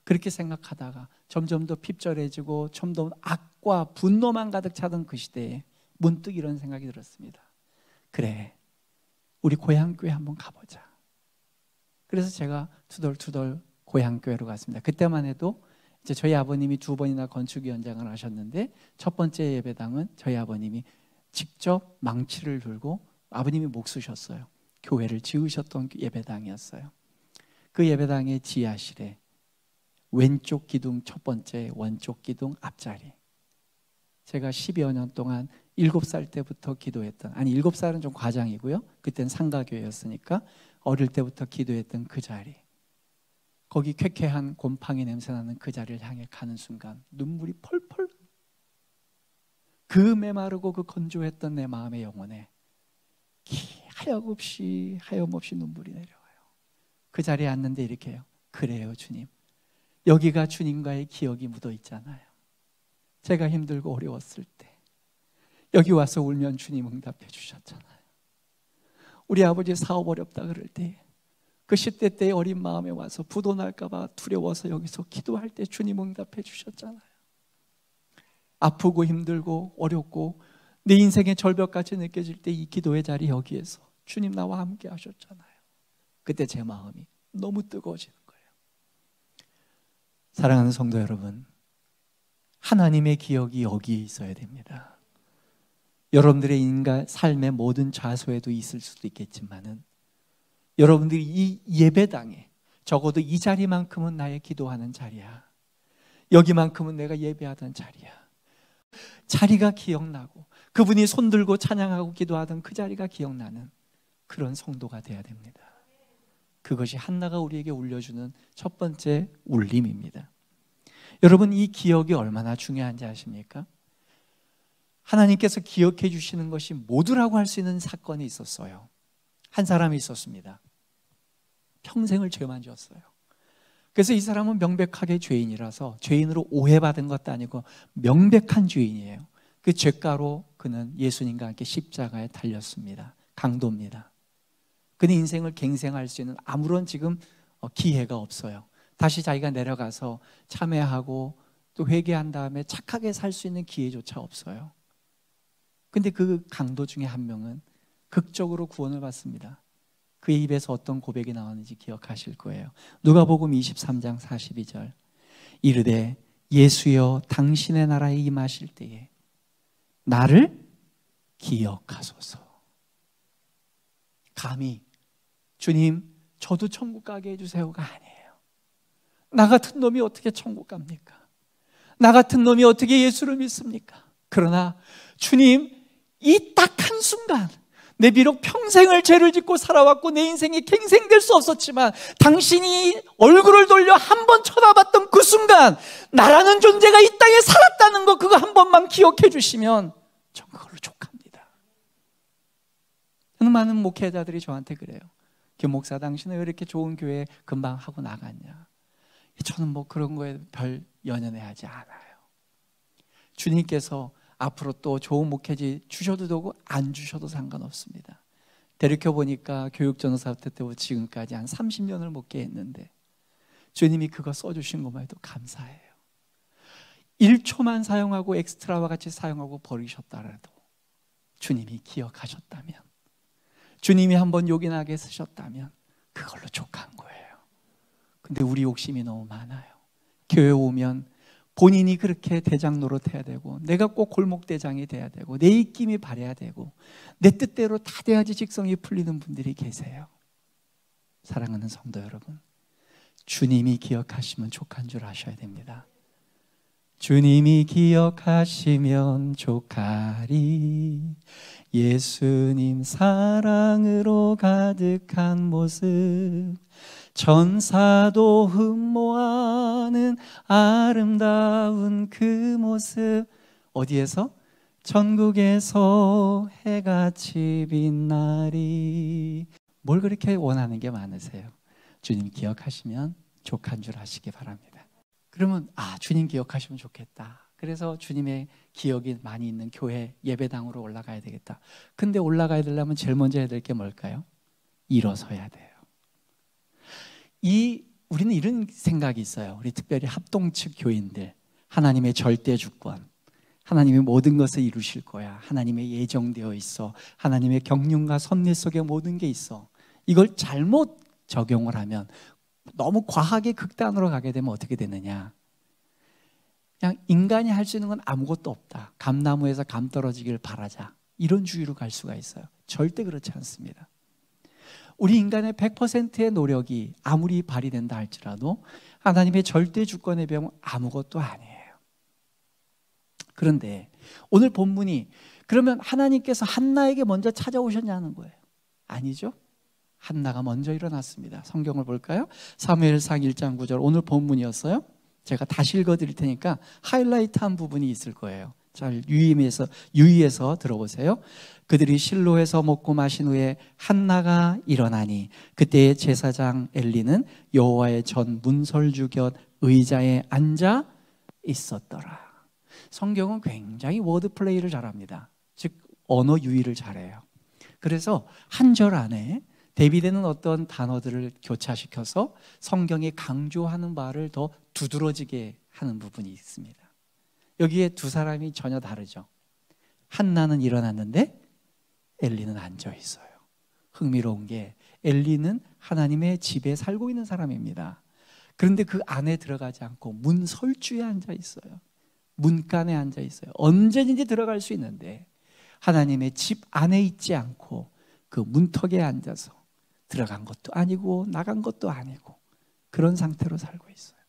그렇게 생각하다가 점점 더 핍절해지고 좀 더 악과 분노만 가득 차던 그 시대에 문득 이런 생각이 들었습니다. 그래, 우리 고향교회 한번 가보자. 그래서 제가 투덜투덜 고향교회로 갔습니다. 그때만 해도 이제 저희 아버님이 2번이나 건축위원장을 하셨는데, 첫 번째 예배당은 저희 아버님이 직접 망치를 들고 아버님이 목 쓰셨어요. 교회를 지으셨던 예배당이었어요. 그 예배당의 지하실에 왼쪽 기둥 첫 번째 원쪽 기둥 앞자리, 제가 10여 년 동안 7살 때부터 기도했던, 아니 7살은 좀 과장이고요, 그때는 상가교회였으니까 어릴 때부터 기도했던 그 자리, 거기 쾌쾌한 곰팡이 냄새나는 그 자리를 향해 가는 순간 눈물이 펄펄, 그 메마르고 그 건조했던 내 마음의 영혼에 하염없이 눈물이 내려와요. 그 자리에 앉는데 이렇게 해요. 그래요 주님, 여기가 주님과의 기억이 묻어 있잖아요. 제가 힘들고 어려웠을 때 여기 와서 울면 주님 응답해 주셨잖아요. 우리 아버지 사업 어렵다 그럴 때 그 10대 때의 어린 마음에 와서 부도 날까 봐 두려워서 여기서 기도할 때 주님 응답해 주셨잖아요. 아프고 힘들고 어렵고 내 인생의 절벽같이 느껴질 때 이 기도의 자리 여기에서 주님 나와 함께 하셨잖아요. 그때 제 마음이 너무 뜨거워지는 거예요. 사랑하는 성도 여러분, 하나님의 기억이 여기에 있어야 됩니다. 여러분들의 인간 삶의 모든 좌소에도 있을 수도 있겠지만은, 여러분들이 이 예배당에 적어도 이 자리만큼은 나의 기도하는 자리야, 여기만큼은 내가 예배하던 자리야, 자리가 기억나고 그분이 손들고 찬양하고 기도하던 그 자리가 기억나는 그런 성도가 돼야 됩니다. 그것이 한나가 우리에게 울려주는 첫 번째 울림입니다. 여러분, 이 기억이 얼마나 중요한지 아십니까? 하나님께서 기억해 주시는 것이 모두라고 할 수 있는 사건이 있었어요. 한 사람이 있었습니다. 평생을 죄만 지었어요. 그래서 이 사람은 명백하게 죄인이라서, 죄인으로 오해받은 것도 아니고 명백한 죄인이에요. 그 죄가로 그는 예수님과 함께 십자가에 달렸습니다. 강도입니다. 그는 인생을 갱생할 수 있는 아무런 지금 기회가 없어요. 다시 자기가 내려가서 참회하고 또 회개한 다음에 착하게 살 수 있는 기회조차 없어요. 근데 그 강도 중에 한 명은 극적으로 구원을 받습니다. 그의 입에서 어떤 고백이 나왔는지 기억하실 거예요. 누가복음 23장 42절. 이르되 예수여 당신의 나라에 임하실 때에 나를 기억하소서. 감히 주님 저도 천국 가게 해주세요가 아니에요. 나 같은 놈이 어떻게 천국 갑니까? 나 같은 놈이 어떻게 예수를 믿습니까? 그러나 주님 이 딱 한순간, 내 비록 평생을 죄를 짓고 살아왔고 내 인생이 갱생될 수 없었지만 당신이 얼굴을 돌려 한 번 쳐다봤던 그 순간 나라는 존재가 이 땅에 살았다는 거, 그거 한 번만 기억해 주시면 전 그걸로 족합니다. 많은 목회자들이 저한테 그래요. 김 목사 당신은 왜 이렇게 좋은 교회 금방 하고 나갔냐? 저는 뭐 그런 거에 별 연연해하지 않아요. 주님께서 앞으로 또 좋은 목회지 주셔도 되고 안 주셔도 상관없습니다. 대륙해보니까 교육전도사 때부터 지금까지 한 30년을 목회했는데 주님이 그거 써주신 것만 해도 감사해요. 1초만 사용하고 엑스트라와 같이 사용하고 버리셨다라도 주님이 기억하셨다면, 주님이 한번 요긴하게 쓰셨다면 그걸로 족한 거예요. 근데 우리 욕심이 너무 많아요. 교회 오면 본인이 그렇게 대장 노릇해야 되고, 내가 꼭 골목대장이 돼야 되고, 내 입김이 바래야 되고, 내 뜻대로 다 돼야지 직성이 풀리는 분들이 계세요. 사랑하는 성도 여러분, 주님이 기억하시면 족한 줄 아셔야 됩니다. 주님이 기억하시면 족하리. 예수님 사랑으로 가득한 모습, 천사도 흠모하는 아름다운 그 모습. 어디에서? 천국에서 해같이 빛나리. 뭘 그렇게 원하는 게 많으세요? 주님 기억하시면 족한 줄 아시기 바랍니다. 그러면 주님 기억하시면 좋겠다. 그래서 주님의 기억이 많이 있는 교회 예배당으로 올라가야 되겠다. 근데 올라가야 되려면 제일 먼저 해야 될 게 뭘까요? 일어서야 돼요. 우리는 이런 생각이 있어요. 우리 특별히 합동 측 교인들, 하나님의 절대 주권, 하나님이 모든 것을 이루실 거야, 하나님의 예정되어 있어, 하나님의 경륜과 섭리 속에 모든 게 있어. 이걸 잘못 적용을 하면, 너무 과하게 극단으로 가게 되면 어떻게 되느냐, 그냥 인간이 할 수 있는 건 아무것도 없다, 감나무에서 감 떨어지길 바라자, 이런 주의로 갈 수가 있어요. 절대 그렇지 않습니다. 우리 인간의 100%의 노력이 아무리 발휘된다 할지라도 하나님의 절대 주권에 비하면 아무것도 아니에요. 그런데 오늘 본문이, 그러면 하나님께서 한나에게 먼저 찾아오셨냐는 거예요. 아니죠. 한나가 먼저 일어났습니다. 성경을 볼까요? 사무엘상 1장 9절, 오늘 본문이었어요. 제가 다시 읽어드릴 테니까 하이라이트한 부분이 있을 거예요. 잘 유의해서 들어보세요. 그들이 실로에서 먹고 마신 후에 한나가 일어나니 그때의 제사장 엘리는 여호와의 전 문설주 곁 의자에 앉아 있었더라. 성경은 굉장히 워드 플레이를 잘합니다. 즉 언어 유희를 잘해요. 그래서 한 절 안에 대비되는 어떤 단어들을 교차시켜서 성경이 강조하는 바를 더 두드러지게 하는 부분이 있습니다. 여기에 두 사람이 전혀 다르죠. 한나는 일어났는데 엘리는 앉아 있어요. 흥미로운 게 엘리는 하나님의 집에 살고 있는 사람입니다. 그런데 그 안에 들어가지 않고 문 설주에 앉아 있어요. 문간에 앉아 있어요. 언제든지 들어갈 수 있는데 하나님의 집 안에 있지 않고 그 문턱에 앉아서 들어간 것도 아니고 나간 것도 아니고 그런 상태로 살고 있어요.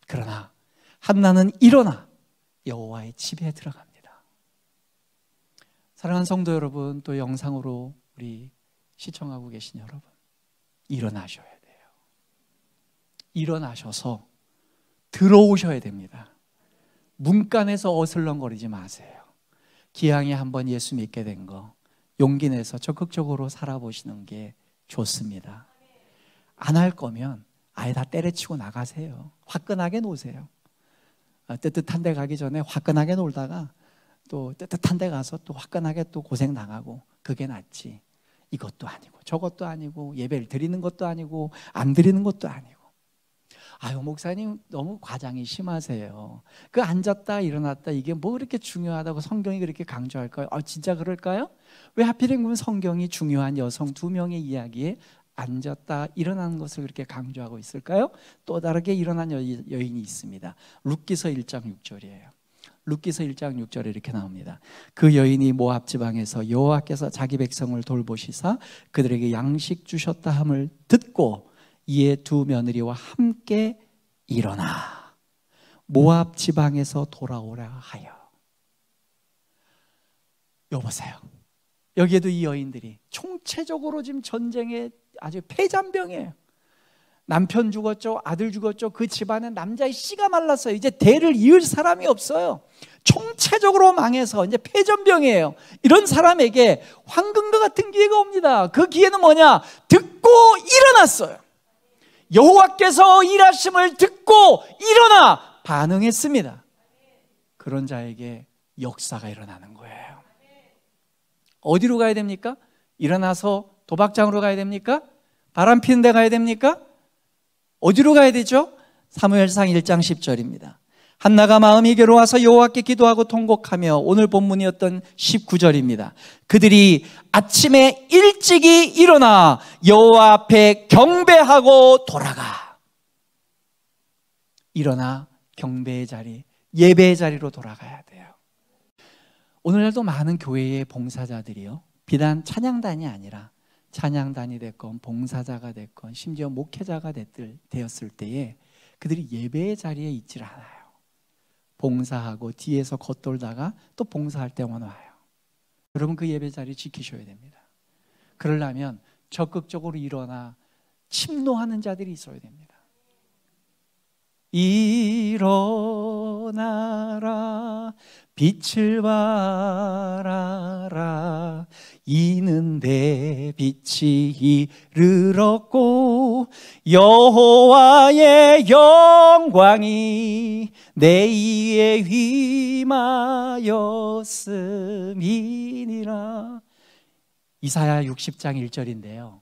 그러나 한나는 일어나 여호와의 집에 들어갑니다. 사랑하는 성도 여러분, 또 영상으로 우리 시청하고 계신 여러분, 일어나셔야 돼요. 일어나셔서 들어오셔야 됩니다. 문간에서 어슬렁거리지 마세요. 기왕에 한번 예수 믿게 된 거 용기 내서 적극적으로 살아보시는 게 좋습니다. 안 할 거면 아예 다 때려치고 나가세요. 화끈하게 노세요. 뜨뜻한 데 가기 전에 화끈하게 놀다가 또 뜨뜻한 데 가서 또 화끈하게 또 고생 당하고, 그게 낫지. 이것도 아니고 저것도 아니고 예배를 드리는 것도 아니고 안 드리는 것도 아니고. 아유 목사님 너무 과장이 심하세요. 그 앉았다 일어났다 이게 뭐 그렇게 중요하다고 성경이 그렇게 강조할까요? 진짜 그럴까요? 왜 하필이면 성경이 중요한 여성 두 명의 이야기에 앉았다 일어나는 것을 그렇게 강조하고 있을까요? 또 다르게 일어난 여인이 있습니다. 룻기서 1장 6절이에요. 룻기서 1장 6절에 이렇게 나옵니다. 그 여인이 모압 지방에서 여호와께서 자기 백성을 돌보시사 그들에게 양식 주셨다 함을 듣고 이에 두 며느리와 함께 일어나 모압 지방에서 돌아오라 하여. 여보세요. 여기에도 이 여인들이 총체적으로 지금 전쟁에 아주 패잔병이에요. 남편 죽었죠. 아들 죽었죠. 그 집안에 남자의 씨가 말랐어요. 이제 대를 이을 사람이 없어요. 총체적으로 망해서 이제 패전병이에요. 이런 사람에게 황금과 같은 기회가 옵니다. 그 기회는 뭐냐? 듣고 일어났어요. 여호와께서 일하심을 듣고 일어나 반응했습니다. 그런 자에게 역사가 일어나는 거예요. 어디로 가야 됩니까? 일어나서 도박장으로 가야 됩니까? 바람 피는 데 가야 됩니까? 어디로 가야 되죠? 사무엘상 1장 10절입니다. 한나가 마음이 괴로워서 여호와께 기도하고 통곡하며 오늘 본문이었던 19절입니다. 그들이 아침에 일찍이 일어나 여호와 앞에 경배하고 돌아가. 일어나 경배의 자리, 예배의 자리로 돌아가야 돼요. 오늘날도 많은 교회의 봉사자들이요, 비단 찬양단이 아니라 찬양단이 됐건 봉사자가 됐건 심지어 목회자가 되었을 때에 그들이 예배의 자리에 있질 않아요. 봉사하고 뒤에서 겉돌다가 또 봉사할 때만 와요. 여러분 그 예배 자리 지키셔야 됩니다. 그러려면 적극적으로 일어나 침노하는 자들이 있어야 됩니다. 일어나라 빛을 발하라 이는 내 빛이 이르렀고 여호와의 영광이 내 위에 임하였음이니라. 이사야 60장 1절인데요.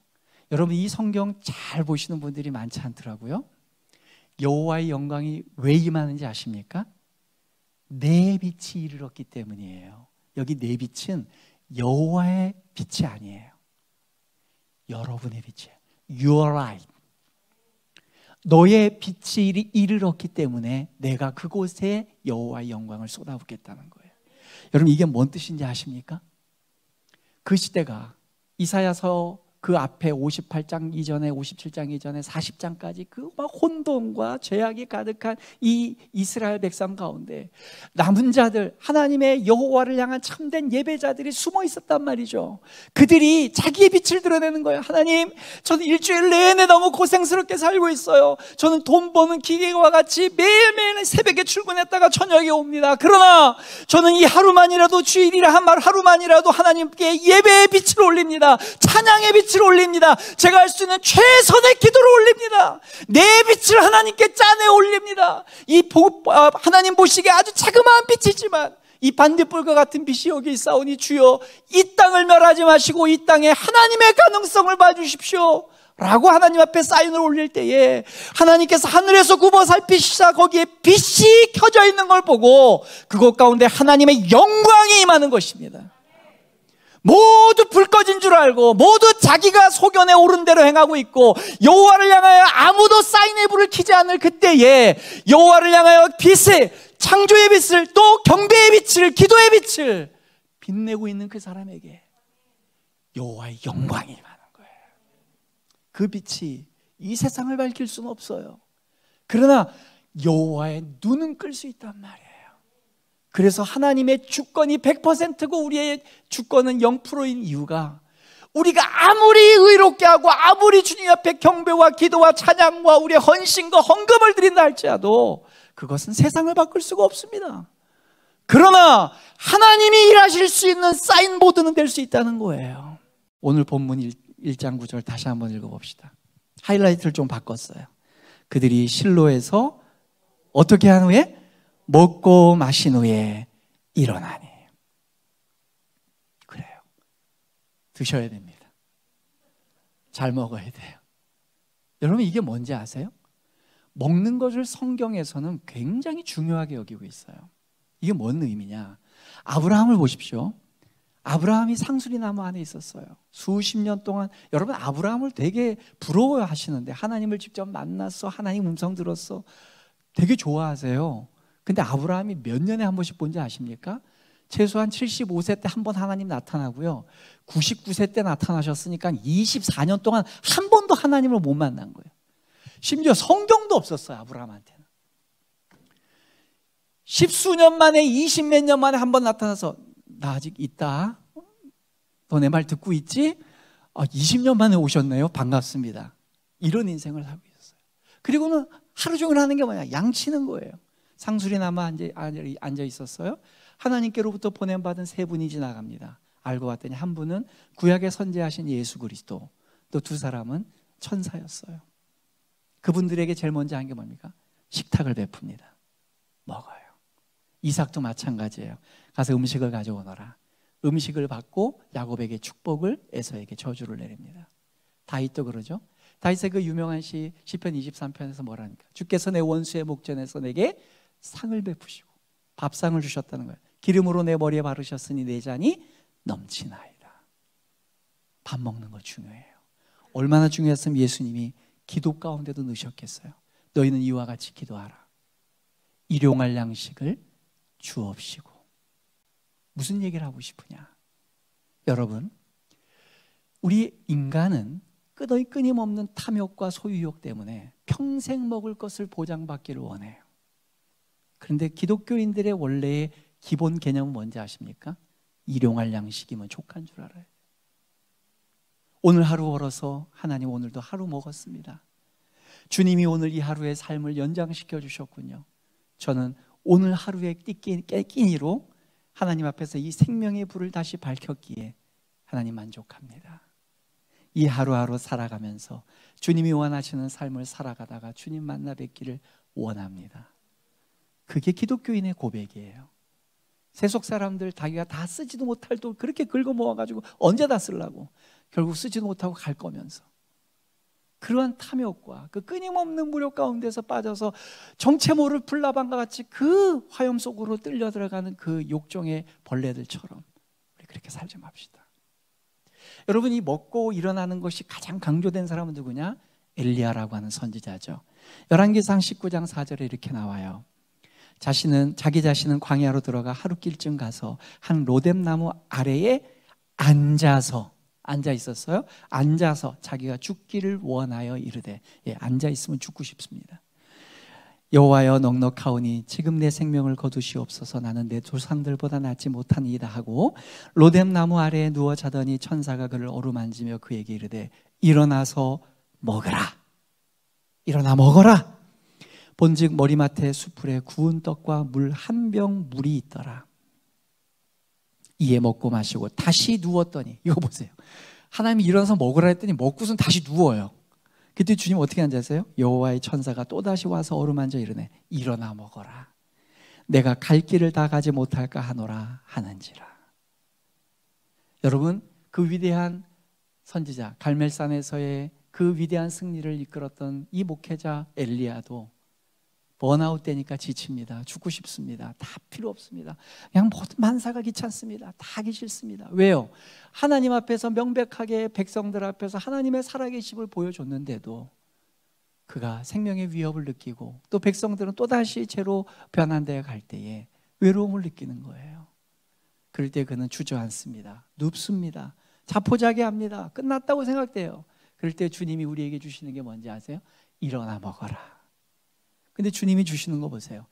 여러분 이 성경 잘 보시는 분들이 많지 않더라고요. 여호와의 영광이 왜 임하는지 아십니까? 내 빛이 이르렀기 때문이에요. 여기 내 빛은 여호와의 빛이 아니에요. 여러분의 빛이에요. Your light. 너의 빛이 이르렀기 때문에 내가 그곳에 여호와의 영광을 쏟아붓겠다는 거예요. 여러분 이게 뭔 뜻인지 아십니까? 그 시대가 이사야서 그 앞에 58장 이전에 57장 이전에 40장까지 그 막 혼돈과 죄악이 가득한 이 이스라엘 백성 가운데 남은 자들, 하나님의 여호와를 향한 참된 예배자들이 숨어 있었단 말이죠. 그들이 자기의 빛을 드러내는 거예요. 하나님, 저는 일주일 내내 너무 고생스럽게 살고 있어요. 저는 돈 버는 기계와 같이 매일매일 새벽에 출근했다가 저녁에 옵니다. 그러나 저는 이 하루만이라도 주일이라 한 말 하루만이라도 하나님께 예배의 빛을 올립니다. 찬양의 빛을 올립니다. 제가 할 수 있는 최선의 기도를 올립니다. 내 빛을 하나님께 짜내 올립니다. 하나님 보시기에 아주 자그마한 빛이지만 이 반딧불과 같은 빛이 여기 있사오니 주여 이 땅을 멸하지 마시고 이 땅에 하나님의 가능성을 봐주십시오 라고 하나님 앞에 사인을 올릴 때에 하나님께서 하늘에서 굽어 살피시사 거기에 빛이 켜져 있는 걸 보고 그곳 가운데 하나님의 영광이 임하는 것입니다. 모두 불 꺼진 줄 알고 모두 자기가 소견에 오른 대로 행하고 있고 여호와를 향하여 아무도 사인의 불을 켜지 않을 그때에 여호와를 향하여 빛을, 창조의 빛을, 또 경배의 빛을, 기도의 빛을 빛내고 있는 그 사람에게 여호와의 영광이 임하는 거예요. 그 빛이 이 세상을 밝힐 수는 없어요. 그러나 여호와의 눈은 끌 수 있단 말이에요. 그래서 하나님의 주권이 100%고 우리의 주권은 0%인 이유가 우리가 아무리 의롭게 하고 아무리 주님 앞에 경배와 기도와 찬양과 우리의 헌신과 헌금을 드린다 할지라도 그것은 세상을 바꿀 수가 없습니다. 그러나 하나님이 일하실 수 있는 사인보드는 될 수 있다는 거예요. 오늘 본문 1장 9절 다시 한번 읽어봅시다. 하이라이트를 좀 바꿨어요. 그들이 실로에서 어떻게 한 후에? 먹고 마신 후에 일어나니. 그래요. 드셔야 됩니다. 잘 먹어야 돼요. 여러분 이게 뭔지 아세요? 먹는 것을 성경에서는 굉장히 중요하게 여기고 있어요. 이게 뭔 의미냐? 아브라함을 보십시오. 아브라함이 상수리나무 안에 있었어요. 수십 년 동안. 여러분 아브라함을 되게 부러워하시는데, 하나님을 직접 만났어, 하나님 음성 들었어, 되게 좋아하세요. 근데 아브라함이 몇 년에 한 번씩 본지 아십니까? 최소한 75세 때 한 번 하나님 나타나고요, 99세 때 나타나셨으니까 24년 동안 한 번도 하나님을 못 만난 거예요. 심지어 성경도 없었어요, 아브라함한테는. 십수년 만에, 20몇 년 만에 한 번 나타나서, 나 아직 있다, 너 내 말 듣고 있지? 20년 만에 오셨네요, 반갑습니다. 이런 인생을 살고 있었어요. 그리고는 하루 종일 하는 게 뭐냐? 양치는 거예요. 상수리나무 앉아 있었어요. 하나님께로부터 보냄받은 세 분이 지나갑니다. 알고 봤더니 한 분은 구약에 선지하신 예수 그리스도, 또 두 사람은 천사였어요. 그분들에게 제일 먼저 한 게 뭡니까? 식탁을 베풉니다. 먹어요. 이삭도 마찬가지예요. 가서 음식을 가져오너라. 음식을 받고 야곱에게 축복을, 에서에게 저주를 내립니다. 다윗도 그러죠. 다윗의 그 유명한 시편 23편에서 뭐라니까? 주께서 내 원수의 목전에서 내게 상을 베푸시고 밥상을 주셨다는 거예요. 기름으로 내 머리에 바르셨으니 내 잔이 넘치나이다. 밥 먹는 거 중요해요. 얼마나 중요했으면 예수님이 기도 가운데도 넣으셨겠어요. 너희는 이와 같이 기도하라. 일용할 양식을 주옵시고. 무슨 얘기를 하고 싶으냐? 여러분, 우리 인간은 끊임없는 탐욕과 소유욕 때문에 평생 먹을 것을 보장받기를 원해요. 그런데 기독교인들의 원래의 기본 개념은 뭔지 아십니까? 일용할 양식이면 족한 줄 알아요. 오늘 하루 벌어서 하나님 오늘도 하루 먹었습니다. 주님이 오늘 이 하루의 삶을 연장시켜 주셨군요. 저는 오늘 하루의 끼니로 하나님 앞에서 이 생명의 불을 다시 밝혔기에 하나님 만족합니다. 이 하루하루 살아가면서 주님이 원하시는 삶을 살아가다가 주님 만나 뵙기를 원합니다. 그게 기독교인의 고백이에요. 세속 사람들 자기가 다 쓰지도 못할 돈 그렇게 긁어 모아가지고 언제 다 쓰려고, 결국 쓰지도 못하고 갈 거면서, 그러한 탐욕과 그 끊임없는 무력 가운데서 빠져서 정체 모를 불나방과 같이 그 화염 속으로 끌려 들어가는 그 욕종의 벌레들처럼 우리 그렇게 살지 맙시다. 여러분, 이 먹고 일어나는 것이 가장 강조된 사람은 누구냐? 엘리야라고 하는 선지자죠. 열왕기상 19장 4절에 이렇게 나와요. 자기 자신은 광야로 들어가 하루길쯤 가서 한 로뎀나무 아래에 앉아 있었어요. 앉아서 자기가 죽기를 원하여 이르되, 앉아 있으면 죽고 싶습니다. 여호와여, 넉넉하오니 지금 내 생명을 거두시옵소서. 나는 내 조상들보다 낫지 못하니이다 하고 로뎀나무 아래에 누워 자더니 천사가 그를 어루만지며 그에게 이르되, 일어나서 먹으라. 일어나 먹어라. 본즉 머리맡에 수풀에 구운 떡과 물 한 병 물이 있더라. 이에 먹고 마시고 다시 누웠더니, 이거 보세요. 하나님이 일어나서 먹으라 했더니 먹고선 다시 누워요. 그때 주님 어떻게 앉으세요? 여호와의 천사가 또다시 와서 어루만져 이르네, 일어나 먹어라. 내가 갈 길을 다 가지 못할까 하노라 하는지라. 여러분, 그 위대한 선지자 갈멜산에서의 그 위대한 승리를 이끌었던 이 목회자 엘리야도 번아웃 되니까 지칩니다. 죽고 싶습니다. 다 필요 없습니다. 그냥 모든 만사가 귀찮습니다. 다 하기 싫습니다. 왜요? 하나님 앞에서 명백하게 백성들 앞에서 하나님의 살아계심을 보여줬는데도 그가 생명의 위협을 느끼고 또 백성들은 또다시 죄로 변한 데에 갈 때에 외로움을 느끼는 거예요. 그럴 때 그는 주저앉습니다. 눕습니다. 자포자기합니다. 끝났다고 생각돼요. 그럴 때 주님이 우리에게 주시는 게 뭔지 아세요? 일어나 먹어라. 근데 주님이 주시는 거 보세요.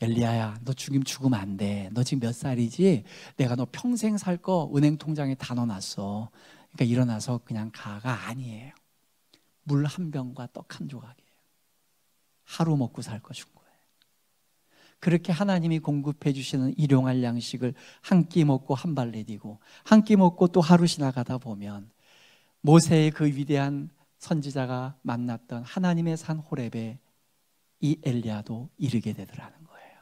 엘리야야, 너 죽으면 안 돼. 너 지금 몇 살이지? 내가 너 평생 살 거 은행 통장에 다 넣어놨어. 그러니까 일어나서 그냥 가가 아니에요. 물 한 병과 떡 한 조각이에요. 하루 먹고 살 거 준 거예요. 그렇게 하나님이 공급해 주시는 일용할 양식을 한 끼 먹고 한 발 내디고 한 끼 먹고 또 하루 지나가다 보면 모세의 그 위대한 선지자가 만났던 하나님의 산 호렙에 이 엘리야도 이르게 되더라는 거예요.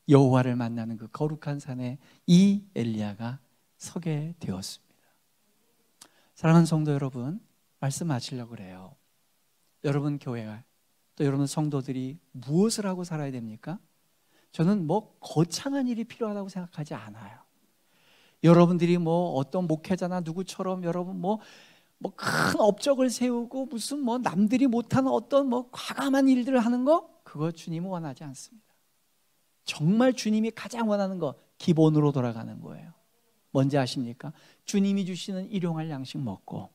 여호와를 만나는 그 거룩한 산에 이 엘리야가 서게 되었습니다. 사랑하는 성도 여러분, 말씀하시려고 그래요. 여러분 교회가 또 여러분 성도들이 무엇을 하고 살아야 됩니까? 저는 뭐 거창한 일이 필요하다고 생각하지 않아요. 여러분들이 뭐 어떤 목회자나 누구처럼 여러분 뭐 큰 업적을 세우고 무슨 뭐 남들이 못하는 어떤 뭐 과감한 일들을 하는 거, 그거 주님은 원하지 않습니다. 정말 주님이 가장 원하는 거, 기본으로 돌아가는 거예요. 뭔지 아십니까? 주님이 주시는 일용할 양식 먹고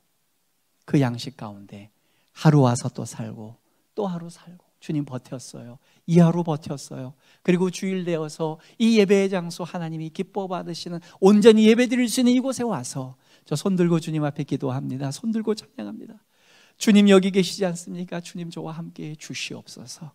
그 양식 가운데 하루 와서 또 살고 또 하루 살고, 주님 버텼어요. 이 하루 버텼어요. 그리고 주일 되어서 이 예배의 장소, 하나님이 기뻐 받으시는 온전히 예배 드릴 수 있는 이곳에 와서 저 손들고 주님 앞에 기도합니다. 손들고 찬양합니다. 주님 여기 계시지 않습니까? 주님 저와 함께 주시옵소서.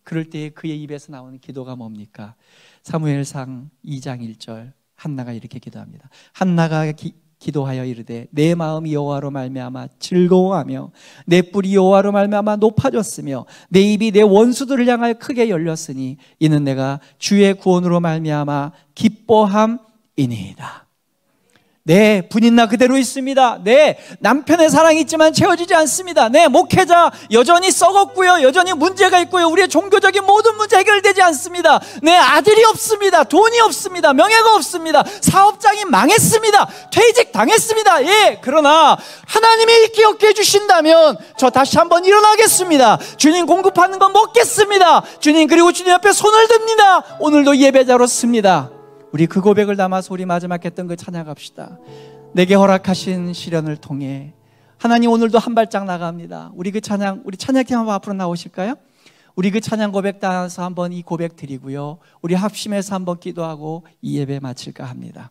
그럴 때 그의 입에서 나오는 기도가 뭡니까? 사무엘상 2장 1절 한나가 이렇게 기도합니다. 한나가 기도하여 이르되 내 마음이 여호와로 말미암아 즐거워하며 내 뿔이 여호와로 말미암아 높아졌으며 내 입이 내 원수들을 향하여 크게 열렸으니 이는 내가 주의 구원으로 말미암아 기뻐함이니이다. 네, 분인나 그대로 있습니다. 네, 남편의 사랑이 있지만 채워지지 않습니다. 네, 목회자 여전히 썩었고요, 여전히 문제가 있고요, 우리의 종교적인 모든 문제 해결되지 않습니다. 네, 아들이 없습니다. 돈이 없습니다. 명예가 없습니다. 사업장이 망했습니다. 퇴직 당했습니다. 예, 그러나 하나님이 기억해 주신다면 저 다시 한번 일어나겠습니다. 주님 공급하는 건 먹겠습니다. 주님, 그리고 주님 앞에 손을 듭니다. 오늘도 예배자로 씁니다. 우리 그 고백을 담아서 우리 마지막 했던 그 찬양합시다. 내게 허락하신 시련을 통해 하나님, 오늘도 한 발짝 나갑니다. 우리 그 찬양, 우리 찬양팀 한번 앞으로 나오실까요? 우리 그 찬양 고백 따라서 한번 이 고백 드리고요, 우리 합심해서 한번 기도하고 이 예배 마칠까 합니다.